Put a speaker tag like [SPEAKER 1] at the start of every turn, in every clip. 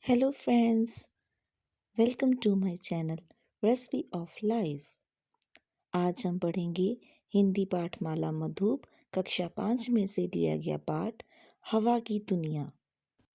[SPEAKER 1] Hello friends, welcome to my channel Recipe of Life। आज हम पढ़ेंगे हिंदी पाठमाला मधुप कक्षा 5 में से लिया गया पाठ हवा की दुनिया।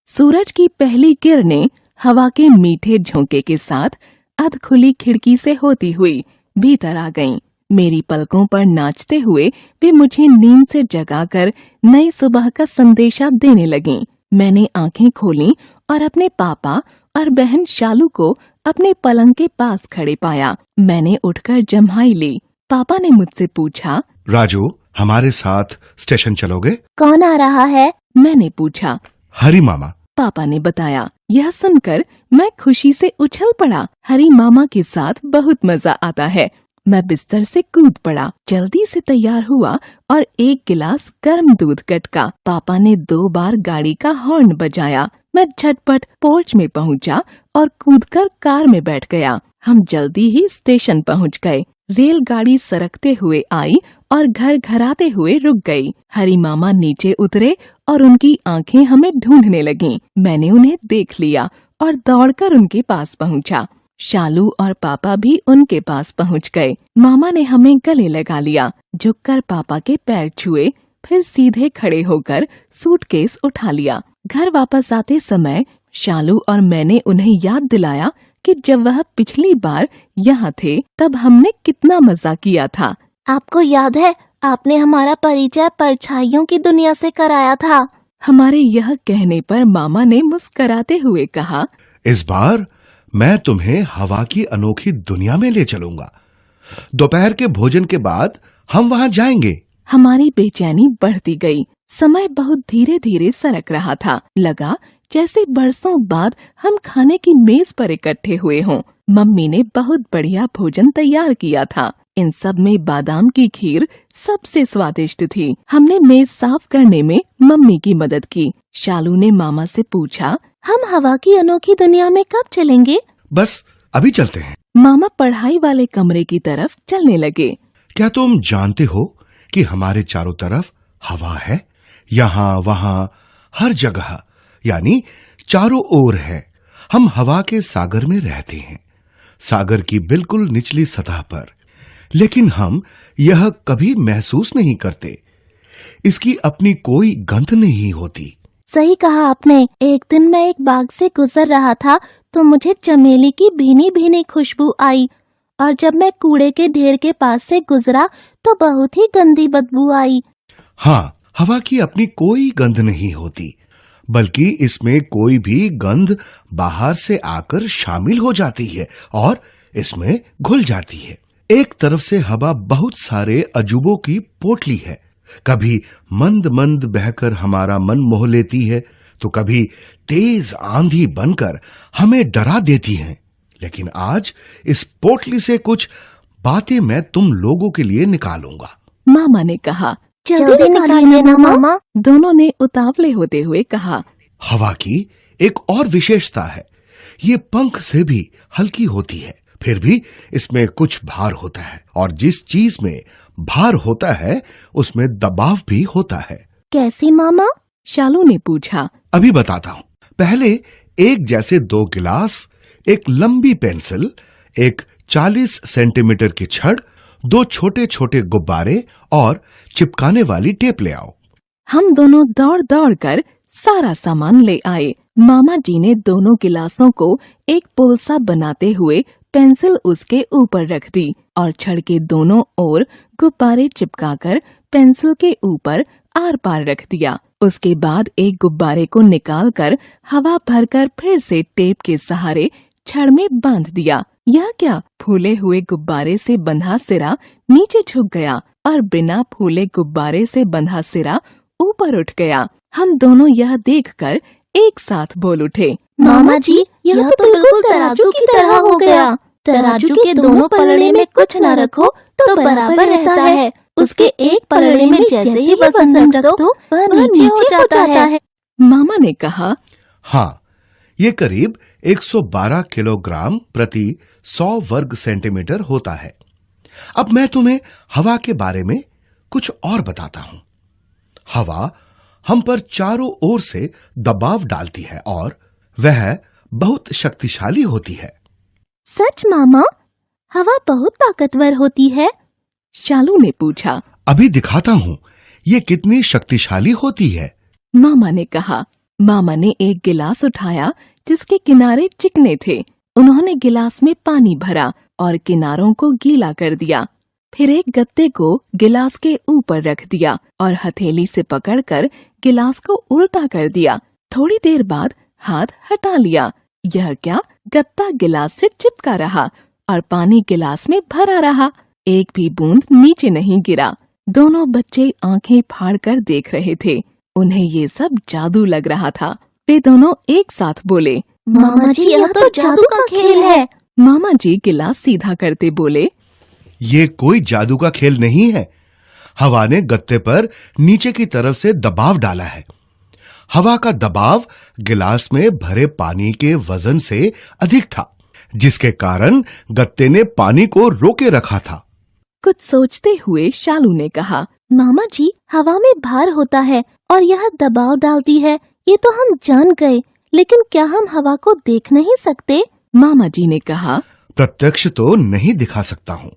[SPEAKER 2] सूरज की पहली किरणें हवा के मीठे झोंके के साथ अध खुली खिड़की से होती हुई भीतर आ गईं। मेरी पलकों पर नाचते हुए वे मुझे नींद से जगाकर नई सुबह का संदेशा देने लगीं। मैंने आंखें खोलीं और अपने पापा और बहन शालू को अपने पलंग के पास खड़े पाया। मैंने उठकर जम्हाई ली। पापा ने मुझसे पूछा,
[SPEAKER 3] राजू, हमारे साथ स्टेशन चलोगे?
[SPEAKER 2] कौन आ रहा है? मैंने पूछा।
[SPEAKER 3] हरी मामा।
[SPEAKER 2] पापा ने बताया। यह सुनकर मैं खुशी से उछल पड़ा। हरी मामा के साथ बहुत मजा आता है। मैं बिस्तर से कूद पड़ा, जल्दी से तैयार हुआ और एक गिलास गर्म दूध गटका। पापा ने 2 बार गाड़ी का हॉर्न बजाया। मैं झटपट पोर्च में पहुंचा और कूदकर कार में बैठ गया। हम जल्दी ही स्टेशन पहुंच गए। रेलगाड़ी सरकते हुए आई और घर घराते हुए रुक गई। हरी मामा नीचे उतरे और उनकी आंखें हमें ढूंढने लगीं। मैंने उन्हें देख लिया और दौड़कर उनके पास पहुंचा। शालू और पापा भी उनके पास पहुंच गए। मामा ने हमें गले लगा लिया, झुककर पापा के पैर छुए, फिर सीधे खड़े होकर सूटकेस उठा लिया। घर वापस आते समय शालू और मैंने उन्हें याद दिलाया कि जब वह पिछली बार यहाँ थे तब हमने कितना मजा किया था।
[SPEAKER 4] आपको याद है, आपने हमारा परिचय परछाइयों की दुनिया से कराया था।
[SPEAKER 2] हमारे यह कहने पर मामा ने मुस्कराते हुए कहा,
[SPEAKER 3] इस बार मैं तुम्हें हवा की अनोखी दुनिया में ले चलूंगा। दोपहर के भोजन के बाद हम वहां जाएंगे।
[SPEAKER 2] हमारी बेचैनी बढ़ती गई। समय बहुत धीरे धीरे सरक रहा था। लगा जैसे बरसों बाद हम खाने की मेज पर इकट्ठे हुए हों। मम्मी ने बहुत बढ़िया भोजन तैयार किया था। इन सब में बादाम की खीर सबसे स्वादिष्ट थी। हमने मेज साफ करने में मम्मी की मदद की। शालू ने मामा से पूछा,
[SPEAKER 4] हम हवा की अनोखी दुनिया में कब चलेंगे?
[SPEAKER 3] बस अभी चलते हैं।
[SPEAKER 2] मामा पढ़ाई वाले कमरे की तरफ चलने लगे।
[SPEAKER 3] क्या तुम जानते हो कि हमारे चारों तरफ हवा है? यहाँ वहाँ हर जगह, यानी चारों ओर है। हम हवा के सागर में रहते हैं, सागर की बिल्कुल निचली सतह पर। लेकिन हम यह कभी महसूस नहीं करते। इसकी अपनी कोई गंध नहीं होती।
[SPEAKER 4] सही कहा आपने। एक दिन मैं एक बाग से गुजर रहा था तो मुझे चमेली की भीनी भीनी खुशबू आई, और जब मैं कूड़े के ढेर के पास से गुजरा तो बहुत ही गंदी बदबू आई।
[SPEAKER 3] हाँ, हवा की अपनी कोई गंध नहीं होती, बल्कि इसमें कोई भी गंध बाहर से आकर शामिल हो जाती है और इसमें घुल जाती है। एक तरफ से हवा बहुत सारे अजूबों की पोटली है। कभी मंद मंद बहकर हमारा मन मोह लेती है, तो कभी तेज आंधी बनकर हमें डरा देती है। लेकिन आज इस पोटली से कुछ बातें मैं तुम लोगों के लिए निकालूंगा।
[SPEAKER 2] मामा ने कहा।
[SPEAKER 4] जल्दी निकालिए ना मामा।
[SPEAKER 2] दोनों ने उतावले होते हुए कहा।
[SPEAKER 3] हवा की एक और विशेषता है, ये पंख से भी हल्की होती है, फिर भी इसमें कुछ भार होता है, और जिस चीज में भार होता है उसमें दबाव भी होता है।
[SPEAKER 4] कैसी मामा?
[SPEAKER 2] शालू ने पूछा।
[SPEAKER 3] अभी बताता हूँ। पहले एक जैसे 2 गिलास, एक लंबी पेंसिल, एक 40 सेंटीमीटर की छड़, 2 छोटे छोटे गुब्बारे और चिपकाने वाली टेप ले आओ।
[SPEAKER 2] हम दोनों दौड़ दौड़ कर सारा सामान ले आए। मामा जी ने दोनों गिलासों को एक पुल सा बनाते हुए पेंसिल उसके ऊपर रख दी और छड़ के दोनों ओर गुब्बारे चिपकाकर पेंसिल के ऊपर आर पार रख दिया। उसके बाद एक गुब्बारे को निकालकर हवा भरकर फिर से टेप के सहारे छड़ में बांध दिया। यह क्या? फूले हुए गुब्बारे से बंधा सिरा नीचे झुक गया और बिना फूले गुब्बारे से बंधा सिरा ऊपर उठ गया। हम दोनों यह देखकर एक साथ बोल उठे,
[SPEAKER 4] मामा जी, यह तो बिल्कुल तराजू की तरह हो गया। तराजू के दोनों पलड़े में कुछ न रखो तो बराबर रहता है। उसके एक पलड़े में जैसे ही वजन रख दो वह नीचे हो जाता है।
[SPEAKER 2] मामा ने कहा।
[SPEAKER 3] हाँ, ये करीब 112 किलोग्राम प्रति 100 वर्ग सेंटीमीटर होता है। अब मैं तुम्हें हवा के बारे में कुछ और बताता हूं। हवा हम पर चारों ओर से दबाव डालती है और वह बहुत शक्तिशाली होती है।
[SPEAKER 4] सच मामा, हवा बहुत ताकतवर होती है।
[SPEAKER 2] शालू ने पूछा।
[SPEAKER 3] अभी दिखाता हूँ ये कितनी शक्तिशाली होती है।
[SPEAKER 2] मामा ने कहा। मामा ने एक गिलास उठाया जिसके किनारे चिकने थे। उन्होंने गिलास में पानी भरा और किनारों को गीला कर दिया। फिर एक गत्ते को गिलास के ऊपर रख दिया और हथेली से पकड़कर गिलास को उल्टा कर दिया। थोड़ी देर बाद हाथ हटा लिया। यह क्या, गत्ता गिलास से चिपका रहा और पानी गिलास में भरा रहा। एक भी बूंद नीचे नहीं गिरा। दोनों बच्चे आंखें फाड़कर देख रहे थे। उन्हें ये सब जादू लग रहा था। वे दोनों एक साथ बोले,
[SPEAKER 4] मामा जी, यह तो जादू का खेल है।
[SPEAKER 2] मामा जी गिलास सीधा करते बोले,
[SPEAKER 3] ये कोई जादू का खेल नहीं है। हवा ने गत्ते पर नीचे की तरफ से दबाव डाला है। हवा का दबाव गिलास में भरे पानी के वजन से अधिक था, जिसके कारण गत्ते ने पानी को रोके रखा था।
[SPEAKER 2] कुछ सोचते हुए शालू ने कहा,
[SPEAKER 4] मामा जी, हवा में भार होता है और यह दबाव डालती है, ये तो हम जान गए, लेकिन क्या हम हवा को देख नहीं सकते?
[SPEAKER 2] मामा जी ने कहा,
[SPEAKER 3] प्रत्यक्ष तो नहीं दिखा सकता हूँ,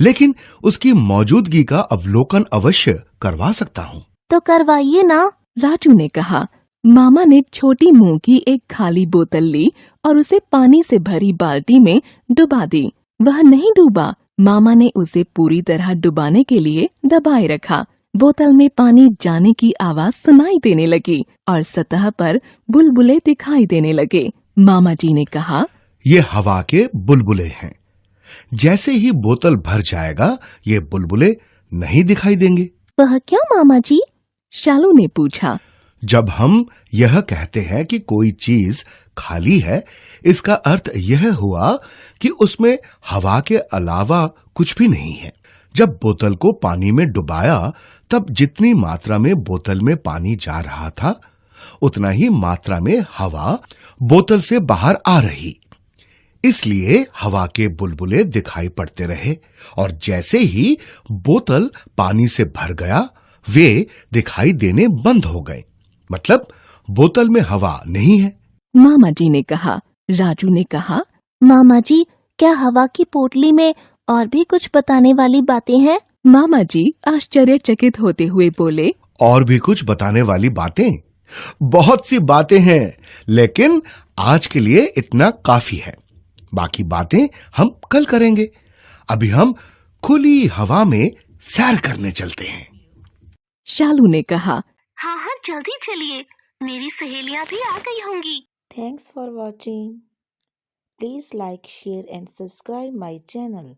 [SPEAKER 3] लेकिन उसकी मौजूदगी का अवलोकन अवश्य करवा सकता हूँ।
[SPEAKER 4] तो करवाइए ना।
[SPEAKER 2] राजू ने कहा। मामा ने छोटी मुंह की एक खाली बोतल ली और उसे पानी से भरी बाल्टी में डुबा दी। वह नहीं डूबा। मामा ने उसे पूरी तरह डुबाने के लिए दबाए रखा। बोतल में पानी जाने की आवाज सुनाई देने लगी और सतह पर बुलबुले दिखाई देने लगे। मामा जी ने कहा,
[SPEAKER 3] ये हवा के बुलबुले हैं। जैसे ही बोतल भर जाएगा ये बुलबुले नहीं दिखाई देंगे।
[SPEAKER 4] वह क्यों मामा जी?
[SPEAKER 2] शालू ने पूछा।
[SPEAKER 3] जब हम यह कहते हैं कि कोई चीज खाली है, इसका अर्थ यह हुआ कि उसमें हवा के अलावा कुछ भी नहीं है। जब बोतल को पानी में डुबाया तब जितनी मात्रा में बोतल में पानी जा रहा था, उतना ही मात्रा में हवा बोतल से बाहर आ रही। इसलिए हवा के बुलबुले दिखाई पड़ते रहे और जैसे ही बोतल पानी से भर गया वे दिखाई देने बंद हो गए। मतलब बोतल में हवा नहीं है।
[SPEAKER 2] मामा जी ने कहा। राजू ने कहा,
[SPEAKER 4] मामा जी, क्या हवा की पोटली में और भी कुछ बताने वाली बातें हैं?
[SPEAKER 2] मामा जी आश्चर्यचकित होते हुए बोले,
[SPEAKER 3] और भी कुछ बताने वाली बातें? बहुत सी बातें हैं, लेकिन आज के लिए इतना काफी है। बाकी बातें हम कल करेंगे। अभी हम खुली हवा में सैर करने चलते हैं।
[SPEAKER 2] शालू ने कहा।
[SPEAKER 4] हाँ हाँ, जल्दी चलिए, मेरी सहेलियां भी आ गई होंगी।
[SPEAKER 1] Thanks for watching. Please like, share and subscribe my channel.